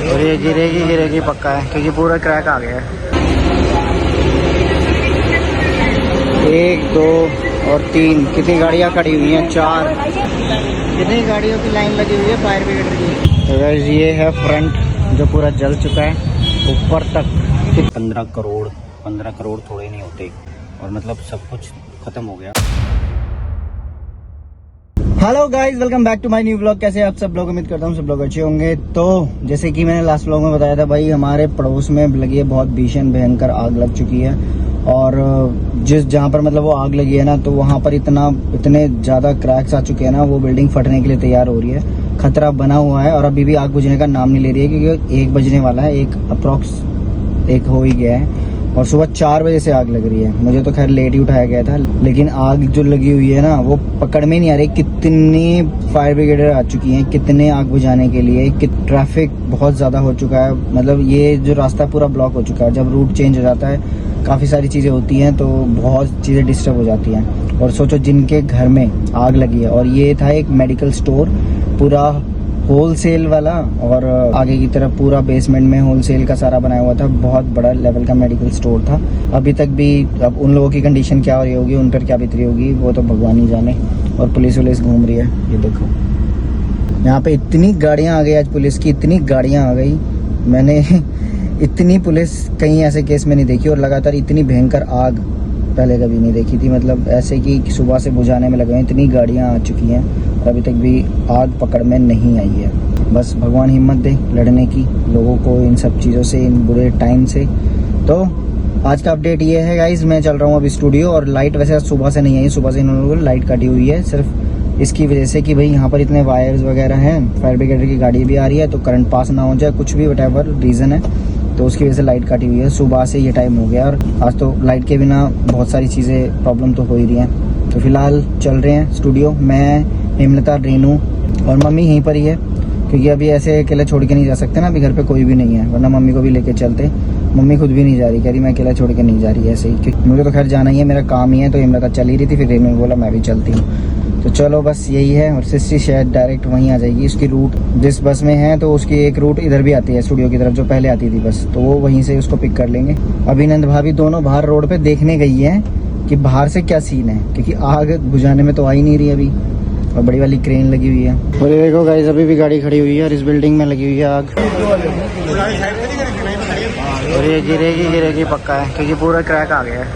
और ये गिरेगी पक्का है क्योंकि पूरा क्रैक आ गया है। 1 2 और 3 कितनी गाड़ियाँ खड़ी हुई हैं? 4 कितनी गाड़ियों की लाइन लगी हुई है फायर ब्रिगेड की। तो गाइस ये है फ्रंट जो पूरा जल चुका है ऊपर तक। 15 करोड़ थोड़े नहीं होते और मतलब सब कुछ खत्म हो गया। Hello guys, welcome back to my new vlog. कैसे आप सब लोग? उम्मीद करता हूँ सब लोग अच्छे होंगे। तो जैसे कि मैंने लास्ट व्लॉग में बताया था भाई, हमारे पड़ोस में लगी है बहुत भीषण भयंकर आग लग चुकी है। और जहाँ पर मतलब वो आग लगी है ना, तो वहाँ पर इतने ज़्यादा क्रैक्स आ चुके हैं ना, वो बिल्डिंग फटने के लिए तैयार हो रही है। खतरा बना हुआ है और अभी भी आग बुझने का नाम नहीं ले रही है क्योंकि 1 बजने वाला है, एक हो ही गया है और सुबह 4 बजे से आग लग रही है। मुझे तो खैर लेट ही उठाया गया था, लेकिन आग जो लगी हुई है ना वो पकड़ में नहीं आ रही। कितनी फायर ब्रिगेड आ चुकी हैं, कितने आग बुझाने के लिए। ट्रैफिक बहुत ज़्यादा हो चुका है, मतलब ये जो रास्ता पूरा ब्लॉक हो चुका है। जब रूट चेंज हो जाता है, काफ़ी सारी चीज़ें होती हैं तो बहुत चीज़ें डिस्टर्ब हो जाती हैं। और सोचो जिनके घर में आग लगी है, और ये था एक मेडिकल स्टोर पूरा होलसेल वाला, और आगे की तरफ पूरा बेसमेंट में होलसेल का सारा बनाया हुआ था। बहुत बड़ा लेवल का मेडिकल स्टोर था। अभी तक भी अब उन लोगों की कंडीशन क्या हो रही होगी, उन पर क्या बीत रही होगी, वो तो भगवान ही जाने। और पुलिस घूम रही है, ये देखो यहाँ पे इतनी गाड़ियाँ आ गई आज, पुलिस की इतनी गाड़ियाँ आ गई। मैंने इतनी पुलिस कहीं ऐसे केस में नहीं देखी, और लगातार इतनी भयंकर आग पहले कभी नहीं देखी थी। मतलब ऐसे कि सुबह से बुझाने में लगे हैं, इतनी गाड़ियाँ आ चुकी हैं और अभी तक भी आग पकड़ में नहीं आई है। बस भगवान हिम्मत दे लड़ने की लोगों को इन सब चीज़ों से, इन बुरे टाइम से। तो आज का अपडेट ये है गाइज, मैं चल रहा हूँ अभी स्टूडियो, और लाइट वैसे सुबह से नहीं आई। सुबह से इन लोगों ने लाइट काटी हुई है सिर्फ इसकी वजह से कि भाई यहाँ पर इतने वायर्स वगैरह हैं, फायर ब्रिगेड की गाड़ी भी आ रही है तो करंट पास ना हो जाए, कुछ भी वटेवर रीज़न है, तो उसकी वजह से लाइट काटी हुई है। सुबह से ये टाइम हो गया और आज तो लाइट के बिना बहुत सारी चीज़ें प्रॉब्लम तो हो ही रही हैं। तो फिलहाल चल रहे हैं स्टूडियो, मैं, हेमलता, रेनू और मम्मी यहीं पर ही है क्योंकि अभी ऐसे अकेले छोड़ के नहीं जा सकते ना, अभी घर पे कोई भी नहीं है, वरना मम्मी को भी लेके चलते। मम्मी खुद भी नहीं जा रही, कह रही मैं अकेला छोड़ के नहीं जा रही ऐसे ही, क्योंकि मुझे तो खैर जाना ही है, मेरा काम ही है। तो हेमलता चल ही रही थी, फिर रेनू ने बोला मैं भी चलती हूँ। तो चलो बस यही है। और सिस्टी शायद डायरेक्ट वहीं आ जाएगी, उसकी रूट जिस बस में है तो उसकी एक रूट इधर भी आती है स्टूडियो की तरफ, जो पहले आती थी बस, तो वो वहीं से उसको पिक कर लेंगे। अभिनंद भाभी दोनों बाहर रोड पे देखने गई हैं कि बाहर से क्या सीन है, क्योंकि आग बुझाने में तो आ ही नहीं रही अभी, और बड़ी वाली क्रेन लगी हुई है। और ये देखो गाइस, अभी भी गाड़ी खड़ी हुई है और इस बिल्डिंग में लगी हुई है आग। और ये गिरेगी पक्का है क्योंकि पूरा क्रैक आ गया है।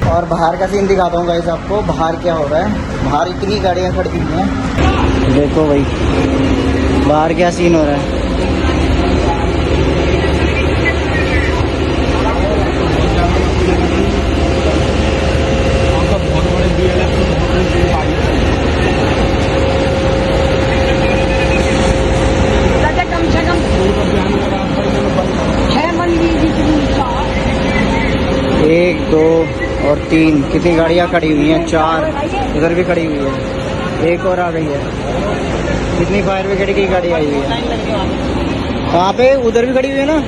और बाहर का सीन दिखाता हूँ गाइस आपको, बाहर क्या हो रहा है। बाहर इतनी गाड़ियाँ खड़ी हुई हैं, देखो भाई बाहर क्या सीन हो रहा है। एक 2 और 3 कितनी गाड़ियाँ खड़ी हुई हैं? 4 उधर भी खड़ी हुई है, एक और आ गई है। कितनी फायर ब्रिगेड की गाड़ी आई हुई है? कहाँ पे? उधर भी खड़ी हुई है ना।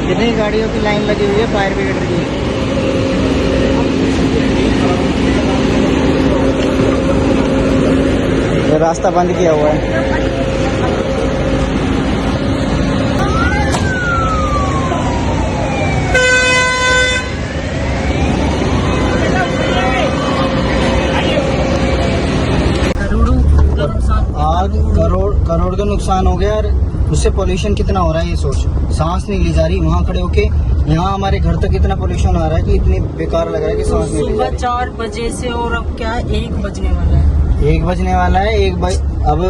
कितनी गाड़ियों की लाइन लगी हुई है फायर ब्रिगेड की। तो रास्ता बंद किया हुआ है। करोड़ का नुकसान हो गया, और उससे पोल्यूशन कितना हो रहा है ये सोच। सांस नहीं ली जा रही वहाँ खड़े होके, यहाँ हमारे घर तक इतना पोल्यूशन आ रहा है कि इतनी बेकार लग रहा है कि सांस नहीं ली जा रही। 4 बजे से और अब क्या 1 बजने वाला है। 1 बजने वाला है, अब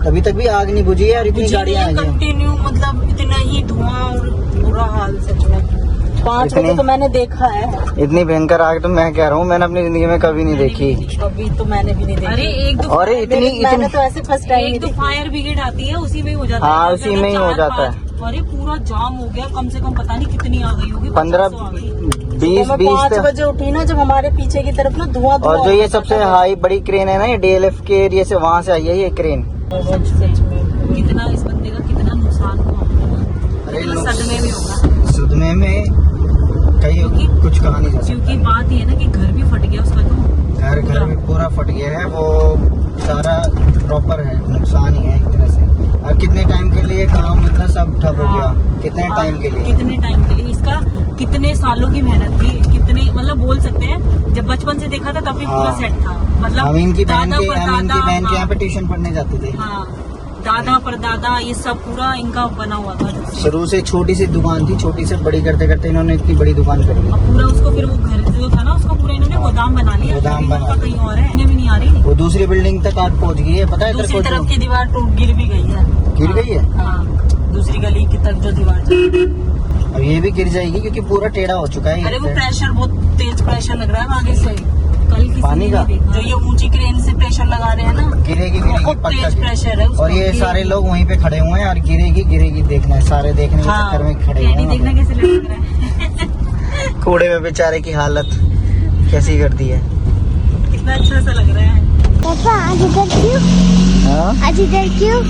अभी तक भी आग नहीं बुझी है और इतनी गाड़ियाँ आ गई कंटिन्यू, मतलब इतना ही धुआं और बुरा हाल सच में। 5 बजे तो मैंने देखा है इतनी भयंकर आग, तो मैं कह रहा हूँ मैंने अपनी जिंदगी में कभी नहीं देखी। कभी तो मैंने भी नहीं देखी। अरे एक दो और मैंने तो ऐसे फर्स्ट टाइम एक तो फायर ब्रिगेड आती है, उसी में ही हो जाता है। हाँ, उसी में ही हो जाता है। अरे पूरा जाम हो गया, कम से कम पता नहीं कितनी आ गई होगी, 15-20 5 बजे उठी ना, जब हमारे पीछे की तरफ ना धुआं। और जो ये सबसे हाई बड़ी क्रेन है ना, ये DLF के एरिया से वहाँ से आई है ये क्रेन। सच में कितना इस बंदे का कितना नुकसान हुआ। अरे सदमे में होगा, सदमे में कहीं कुछ कहा नहीं जा सकता, क्योंकि बात ये है ना कि घर भी फट गया उसका, तो घर भी पूरा फट गया है, वो सारा प्रॉपर है, नुकसान ही है एक तरह से। अब सब ठप हो गया। हाँ। कितने टाइम के लिए? कितने टाइम के लिए? इसका कितने सालों की मेहनत थी, कितने मतलब बोल सकते हैं जब बचपन से देखा था तभी पूरा हाँ। सेट था। मतलब हम इनकी बहन के हाँ, यहाँ पे ट्यूशन पढ़ने जाते थे। हाँ, दादा परदादा ये सब पूरा इनका बना हुआ था। शुरू से छोटी सी दुकान थी, छोटी से बड़ी करते करते इन्होंने इतनी बड़ी दुकान करी। अब पूरा उसको फिर वो घर जो था ना उसको पूरा इन्होंने गोदाम बना लिया। गोदाम बना इनका कहीं और है, इन्हें भी नहीं आ रही। वो दूसरी बिल्डिंग तक आज पहुंच गई है, पता है? दूसरी तरफ की दीवार टूट गिर भी गई है। गिर गई है? हाँ, दूसरी गली की तक जो दीवार चल। अब ये भी गिर जाएगी क्योंकि पूरा टेढ़ा हो चुका है। अरे वो प्रेशर बहुत तेज प्रेशर लग रहा है आगे से। कल किसी पानी ने का? भी देखा। जो ये ऊंची क्रेन से प्रेशर लगा रहे हैं ना, गिरेगी बहुत पक्का। तेज प्रेशर है उसका। और ये सारे लोग वहीं पे खड़े हुए हैं और गिरेगी देखना है, सारे देखने के चक्कर में खड़े रेडी देखना हैं। कैसे लग रहा है। कूड़े में बेचारे की हालत कैसी कर दी है। कितना अच्छा सा लग रहा है। पापा आज इधर क्यों? हाँ? आज इधर क्यों?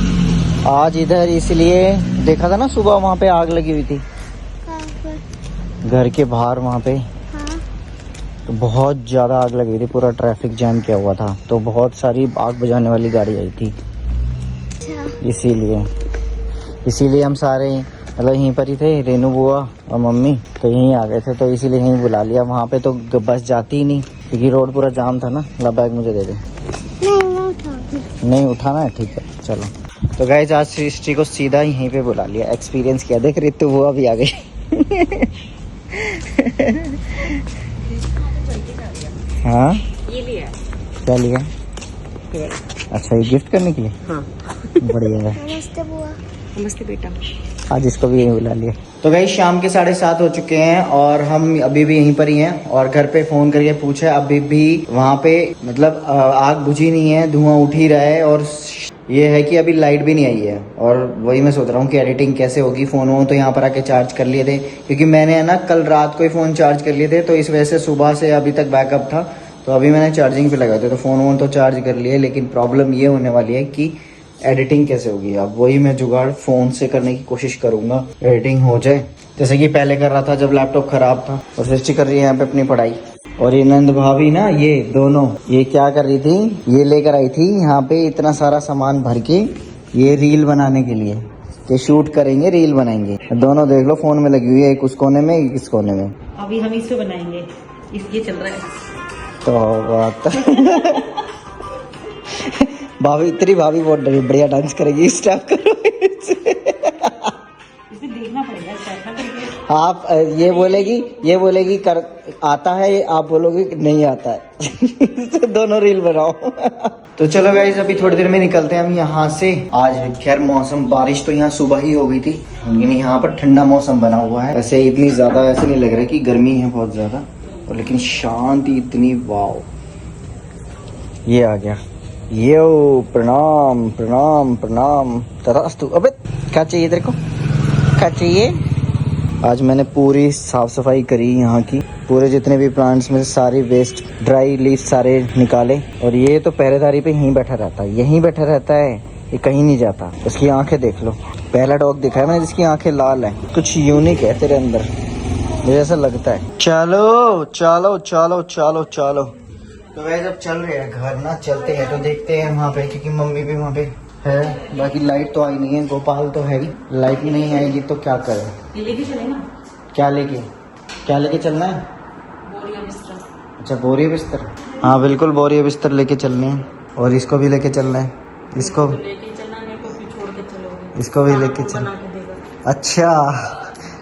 आज इधर इसलिए देखा था ना, सुबह वहाँ पे आग लगी हुई थी कहाँ पर? घर के बाहर वहाँ पे। हाँ। तो बहुत ज्यादा आग लगी थी, पूरा ट्रैफिक जैम किया हुआ था, तो बहुत सारी आग बुझाने वाली गाड़ी आई थी। अच्छा। इसीलिए हम सारे मतलब यहीं पर ही थे, रेनू बुआ और मम्मी तो यहीं आ गए थे, तो इसीलिए यहीं बुला लिया। वहाँ पे तो बस जाती ही नहीं क्योंकि रोड पूरा जाम था ना। ला बैग मुझे दे दे। नहीं उठाऊंगी। नहीं उठाना है, ठीक है चलो। तो गाइस आज सृष्टि को सीधा यहीं पे बुला लिया, एक्सपीरियंस किया। देख रितु बुआ भी आ गई। हाँ ये लिया क्या लिया? अच्छा ये गिफ्ट करने के लिए? हाँ। बढ़िया है। नमस्ते बुआ। नमस्ते बेटा। आज इसको भी यहीं बुला लिया। तो गाइस शाम के 7:30 हो चुके हैं और हम अभी भी यहीं पर ही हैं। और घर पे फोन करके पूछा, अभी भी वहाँ पे मतलब आग बुझी नहीं है, धुआं उठ ही रहा है। और ये है कि अभी लाइट भी नहीं आई है। और वही मैं सोच रहा हूँ कि एडिटिंग कैसे होगी। फोन वोन तो यहाँ पर आके चार्ज कर लिए थे क्योंकि मैंने है ना कल रात को ही फोन चार्ज कर लिए थे, तो इस वजह से सुबह से अभी तक बैकअप था। तो अभी मैंने चार्जिंग पे लगाए थे, तो फोन वोन तो चार्ज कर लिए। लेकिन प्रॉब्लम ये होने वाली है कि एडिटिंग कैसे होगी। अब वही मैं जुगाड़ फोन से करने की कोशिश करूंगा, एडिटिंग हो जाए जैसे कि पहले कर रहा था जब लैपटॉप खराब था। और सृष्टि कर रही है यहाँ पे अपनी पढ़ाई। और ये नंद भाभी ना, ये दोनों ये क्या कर रही थी, ये लेकर आई थी यहाँ पे इतना सारा सामान भर के, ये रील बनाने के लिए कि शूट करेंगे, रील बनाएंगे। दोनों देख लो फोन में लगी हुई है, एक उस कोने में एक इस कोने में। अभी हम इससे बनाएंगे, ये चल रहा है। तो बात भाभी इतनी भाभी बहुत बढ़िया डांस करेगी, स्टेप करो इसे देखना पड़ेगा स्टेप करके। आप ये बोलेगी कर आता है, आप बोलोगे कि नहीं आता है। दोनों रील बनाओ। तो चलो गाइस अभी थोड़ी देर में निकलते हैं हम यहाँ से। आज खैर मौसम, बारिश तो यहाँ सुबह ही हो गई थी, लेकिन यहाँ पर ठंडा मौसम बना हुआ है। ऐसे इतनी ज्यादा ऐसे नहीं लग रहा कि गर्मी है बहुत ज्यादा, और लेकिन शांति इतनी, वाव। ये आ गया, यो प्रणाम प्रणाम प्रणाम तथास्तु। अबे क्या चाहिए तेरे को, क्या चाहिए? आज मैंने पूरी साफ सफाई करी यहाँ की, पूरे जितने भी प्लांट्स में सारी वेस्ट ड्राई लीफ सारे निकाले। और ये तो पहरेदारी पे यहीं बैठा रहता है, यहीं बैठा रहता है, ये कहीं नहीं जाता। उसकी आंखें देख लो, पहला डॉग दिखा है मैंने जिसकी आंखें लाल है। कुछ यूनिक है तेरे अंदर, मुझे ऐसा लगता है। चलो चलो चलो चलो चलो। तो वैसे अब चल रहे हैं घर ना, चलते हैं तो देखते हैं वहाँ पे, क्योंकि मम्मी भी वहाँ पे है। बाकी लाइट तो आई नहीं है, गोपाल तो है ही, लाइट नहीं आएगी तो क्या करें। ये लेके चले ना, क्या लेके चलना है? बोरिया बिस्तर। अच्छा बोरिया बिस्तर, हाँ बिल्कुल बोरिया बिस्तर लेके चलने हैं। और इसको भी लेके चलना है, इसको लेके चलना, मेरे को भी छोड़ के चलोगे। इसको भी लेके चल। बना के देगा। अच्छा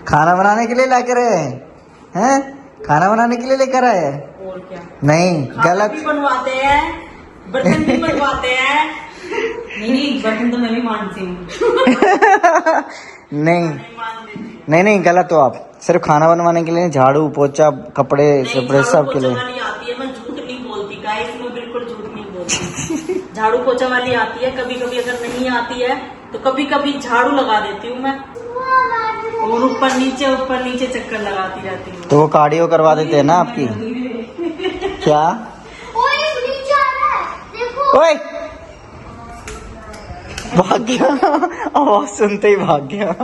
खाना बनाने के लिए लेकर आए हैं? खाना बनाने के लिए लेकर आए हैं? और क्या, नहीं खाना गलत। भी बनवाते हैं, बर्तन भी बनवाते हैं। नहीं बर्तन तो मैं भी मानती हूँ। नहीं गलत हो आप। सिर्फ खाना बनवाने के लिए, झाड़ू पोछा कपड़े कपड़े सब के लिए। वाली आती है, मैं झूठ नहीं बोलती गाइस, मैं बिल्कुल झूठ नहीं बोलती। झाड़ू पोछा वाली आती है, कभी कभी अगर नहीं आती है तो कभी कभी झाड़ू लगा देती हूँ मैं, और ऊपर नीचे चक्कर लगाती रहती हूँ। तो वो कार्डियो करवा देते हैं ना आपकी। क्या ओए भाग गया, आवाज सुनते ही भाग गया।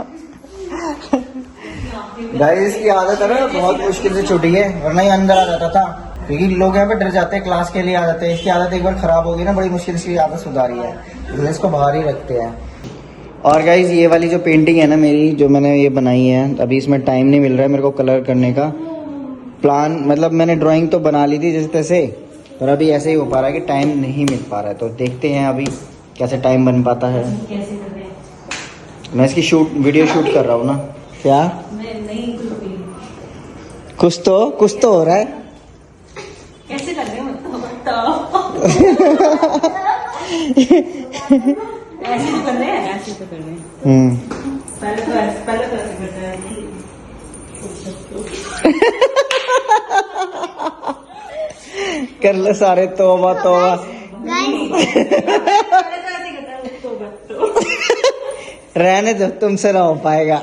गाइस की आदत है ना, बहुत मुश्किल से छूटी है, वरना ही अंदर आ जाता था। क्योंकि लोग यहाँ पे डर जाते हैं, क्लास के लिए आ जाते हैं। इसकी आदत एक बार खराब होगी ना, बड़ी मुश्किल से आदत सुधारी है, इसलिए इसको बाहर ही रखते हैं। और गाइज ये वाली जो पेंटिंग है ना मेरी, जो मैंने ये बनाई है, अभी इसमें टाइम नहीं मिल रहा है मेरे को कलर करने का। प्लान मतलब मैंने ड्राइंग तो बना ली थी जैसे तैसे, पर अभी ऐसे ही हो पा रहा है कि टाइम नहीं मिल पा रहा है। तो देखते हैं अभी कैसे टाइम बन पाता है। कैसे कर रहे हैं? मैं इसकी वीडियो शूट कर रहा हूँ ना। क्या मैं नहीं कुछ तो हो रहा है। कैसे लग रहे हैं बताओ। ऐसे तो कर रहे हैं, ऐसे तो कर रहे हैं। पहले तो ऐसे करते हैं। कर लो सारे तौबा तौबा। रहने दो, तुमसे ना हो पाएगा।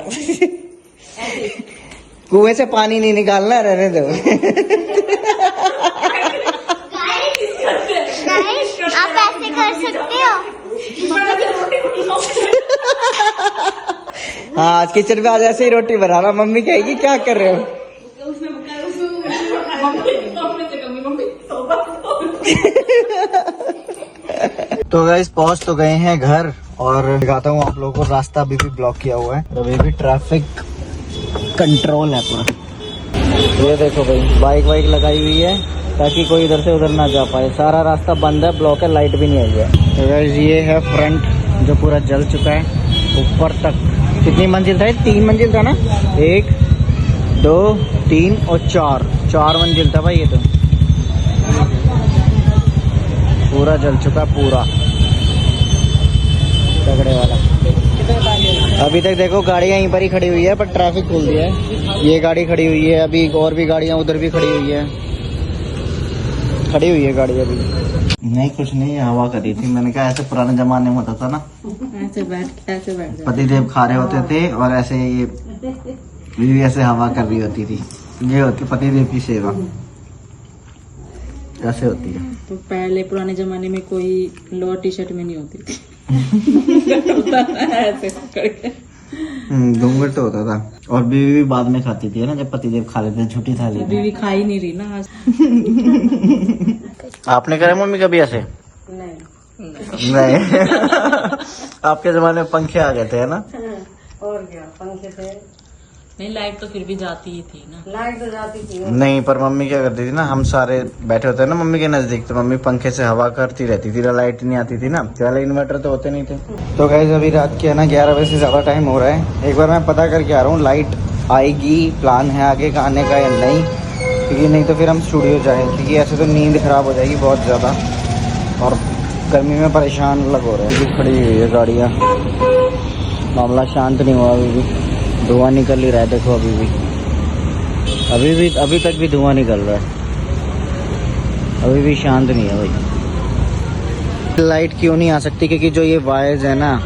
कुएं से पानी नहीं निकालना, रहने दो। आप ऐसे कर सकते हो। हाँ आज किचन में आज ऐसे ही रोटी बना रहा। मम्मी कहेगी क्या कर रहे हो। तो गाइस पहुंच तो गए हैं घर, और दिखाता हूँ आप लोगों को। रास्ता अभी भी ब्लॉक किया हुआ है, अभी भी ट्रैफिक कंट्रोल है पूरा। ये देखो भाई, बाइक वाइक लगाई हुई है ताकि कोई इधर से उधर ना जा पाए। सारा रास्ता बंद है, ब्लॉक है, लाइट भी नहीं आई है। तो गाइस ये है फ्रंट जो पूरा जल चुका है ऊपर तक। कितनी मंजिल था? 3 मंजिल था ना। 1 2 3 और 4 मंजिल था भाई। ये तो पूरा जल चुका, पूरा तगड़े वाला। अभी तक देखो गाड़ियां यहीं पर ही खड़ी हुई है, पर ट्रैफिक खोल दिया है। ये गाड़ी खड़ी हुई है, अभी और भी गाड़ियां उधर भी खड़ी हुई है गाड़ी अभी। नहीं कुछ नहीं, हवा करी थी। मैंने कहा ऐसे पुराने जमाने में होता था ना, ऐसे बैठ पतिदेव खा रहे होते थे और ऐसे ये बीवी ऐसे हवा कर रही होती थी। ये होती पतिदेव की सेवा, ऐसे होती है। तो पहले पुराने जमाने में कोई लोअर टी शर्ट में नहीं होती थी। ऐसे करके घूंघट तो होता था। और बीवी भी बाद में खाती थी ना, जब पतिदेव खा लेते झूठी थाली में। बीवी खा ही नहीं रही ना आज। आपने करा मम्मी कभी ऐसे? नहीं। आपके जमाने में पंखे आ गए थे है ना। और क्या, पंखे से नहीं, लाइट तो फिर भी जाती ही थी ना। लाइट तो जाती थी नहीं, पर मम्मी क्या करती थी ना, हम सारे बैठे होते ना मम्मी के नजदीक, तो मम्मी पंखे से हवा करती रहती थी, लाइट नहीं आती थी ना। पहले इन्वर्टर तो होते नहीं थे। तो गाइस अभी रात के है ना 11 बजे से ज्यादा टाइम हो रहा है। एक बार मैं पता करके आ रहा हूँ लाइट आएगी, प्लान है आगे का आने का या नहीं, क्योंकि नहीं तो फिर हम स्टूडियो जाएं, क्योंकि ऐसे तो नींद खराब हो जाएगी बहुत ज्यादा, और गर्मी में परेशान लग हो रहे हैं। खड़ी हुई है गाड़ियाँ, मामला शांत नहीं हुआ, अभी भी धुआं निकल ही रहा है। देखो अभी तक भी धुआं निकल रहा है, अभी भी शांत नहीं है भाई। लाइट क्यों नहीं आ सकती? क्योंकि जो ये वायर्स है ना,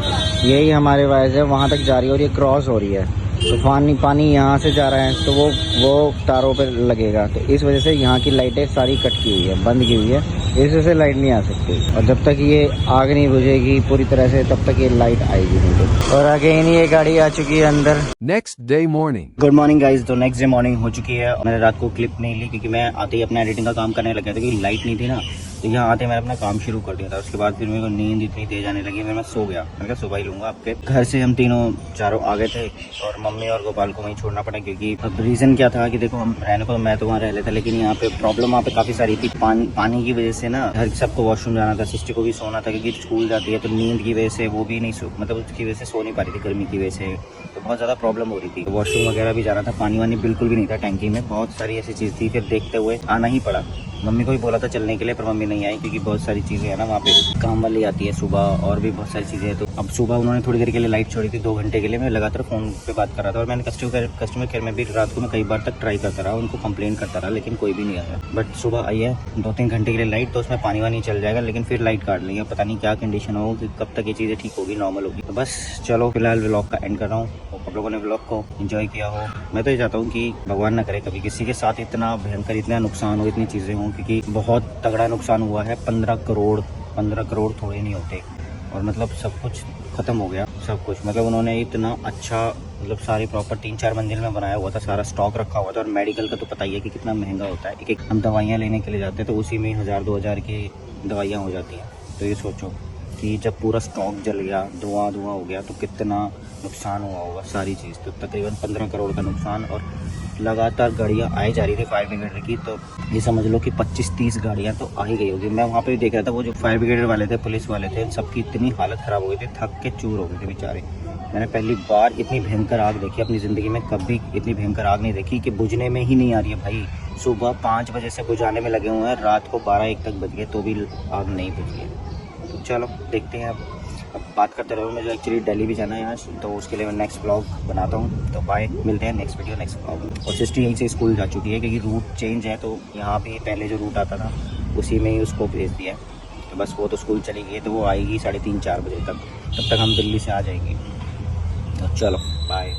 यही हमारे वायर्स है, वहां तक जा रही है और ये क्रॉस हो रही है। तो पानी यहाँ से जा रहा है तो वो तारों पे लगेगा, तो इस वजह से यहाँ की लाइटें सारी कट की हुई है, बंद की हुई है। इस वजह से लाइट नहीं आ सकती, और जब तक ये आग नहीं बुझेगी पूरी तरह से तब तक ये लाइट आएगी नहीं। और अगेन ये गाड़ी आ चुकी है अंदर। Next day morning. Good morning guys. तो नेक्स्ट डे मॉर्निंग हो चुकी है। मैंने रात को क्लिप नहीं ली क्योंकि मैं आते ही अपना एडिटिंग का काम करने लग गया था, क्योंकि लाइट नहीं थी ना। तो यहाँ आते मैंने अपना काम शुरू कर दिया था। उसके बाद फिर मेरे को नींद इतनी तेज आने लगी, फिर मैं सो गया। मैंने कहा सुबह ही लूंगा। आपके घर से हम चारों आ गए थे, और मम्मी और गोपाल को वहीं छोड़ना पड़ा, क्योंकि अब रीज़न क्या था कि देखो हम रहने को, मैं तो वहाँ रह लेता, लेकिन यहाँ पे प्रॉब्लम वहाँ पे काफ़ी सारी थी। पानी की वजह से ना हर सबको वॉशरूम जाना था, सिस्टर को भी सोना था, क्योंकि स्कूल जाती है। तो नींद की वजह से वो भी नहीं मतलब उसकी वजह से सो नहीं पा रही थी, गर्मी की वजह से। तो बहुत ज़्यादा प्रॉब्लम हो रही थी। वॉशरूम वगैरह भी जाना था, पानी वानी बिल्कुल भी नहीं था टैंकी में। बहुत सारी ऐसी चीज़ थी, फिर देखते हुए आना ही पड़ा। मम्मी को भी बोला था चलने के लिए, पर मम्मी नहीं आई, क्योंकि बहुत सारी चीज़ें हैं ना वहाँ पे, काम वाली आती है सुबह, और भी बहुत सारी चीज़ें हैं। तो अब सुबह उन्होंने थोड़ी देर के लिए लाइट छोड़ी थी, 2 घंटे के लिए। मैं लगातार फ़ोन पे बात कर रहा था, और मैंने कस्टमर केयर में भी रात को मैं कई बार तक ट्राई करता रहा, उनको कंप्लेन करता रहा, लेकिन कोई भी नहीं आया। बट सुबह आई है 2-3 घंटे के लिए लाइट, तो उसमें पानी वानी चल जाएगा, लेकिन फिर लाइट काट लेंगे। पता नहीं क्या कंडीशन होगी, कब तक ये चीज़ें ठीक होगी, नॉर्मल होगी। तो बस चलो फिलहाल व्लॉग का एंड कर रहा हूँ। आप लोगों ने व्लॉग को एंजॉय किया हो। मैं तो ये चाहता हूँ कि भगवान ना करे कभी किसी के साथ इतना भयंकर, इतना नुकसान हो, इतनी चीज़ें हों, क्योंकि बहुत तगड़ा नुकसान हुआ है। 15 करोड़ थोड़े नहीं होते, और मतलब सब कुछ ख़त्म हो गया, सब कुछ। मतलब उन्होंने इतना अच्छा, मतलब सारी प्रॉपर 3-4 मंजिल में बनाया हुआ था, सारा स्टॉक रखा हुआ था। और मेडिकल का तो पता ही है कि कितना महंगा होता है। एक हम दवाइयाँ लेने के लिए जाते हैं तो उसी में 1000-2000 की दवाइयाँ हो जाती हैं। तो ये सोचो कि जब पूरा स्टॉक जल गया, धुआं हो गया तो कितना नुकसान हुआ होगा सारी चीज़। तो तकरीबन 15 करोड़ का नुकसान, और लगातार गाड़ियाँ आई जा रही थी फायर ब्रिगेड की। तो ये समझ लो कि 25-30 गाड़ियाँ तो आ ही गई होगी। मैं वहाँ पे देख रहा था, वो जो फायर ब्रिगेड वाले थे, पुलिस वाले थे, सबकी इतनी हालत ख़राब हो गई थी, थक के चूर हो गए थे बेचारे। मैंने पहली बार इतनी भयंकर आग देखी अपनी ज़िंदगी में, कभी इतनी भयंकर आग नहीं देखी कि बुझने में ही नहीं आ रही है भाई। सुबह 5 बजे से बुझाने में लगे हुए हैं, रात को 12-1 तक बज गए तो भी आग नहीं बुझी है। तो चलो देखते हैं, अब बात करते रहो। मुझे एक्चुअली दिल्ली भी जाना है आज, तो उसके लिए मैं नेक्स्ट ब्लॉग बनाता हूँ। तो बाय, मिलते हैं नेक्स्ट वीडियो, नेक्स्ट ब्लॉग। और सिस्टर यहीं से स्कूल जा चुकी है क्योंकि रूट चेंज है, तो यहाँ पे पहले जो रूट आता था उसी में ही उसको भेज दिया है। तो बस वो तो स्कूल चली गई है, तो वो आएगी 3:30-4 बजे तक, तब तक हम दिल्ली से आ जाएंगे। तो चलो बाय।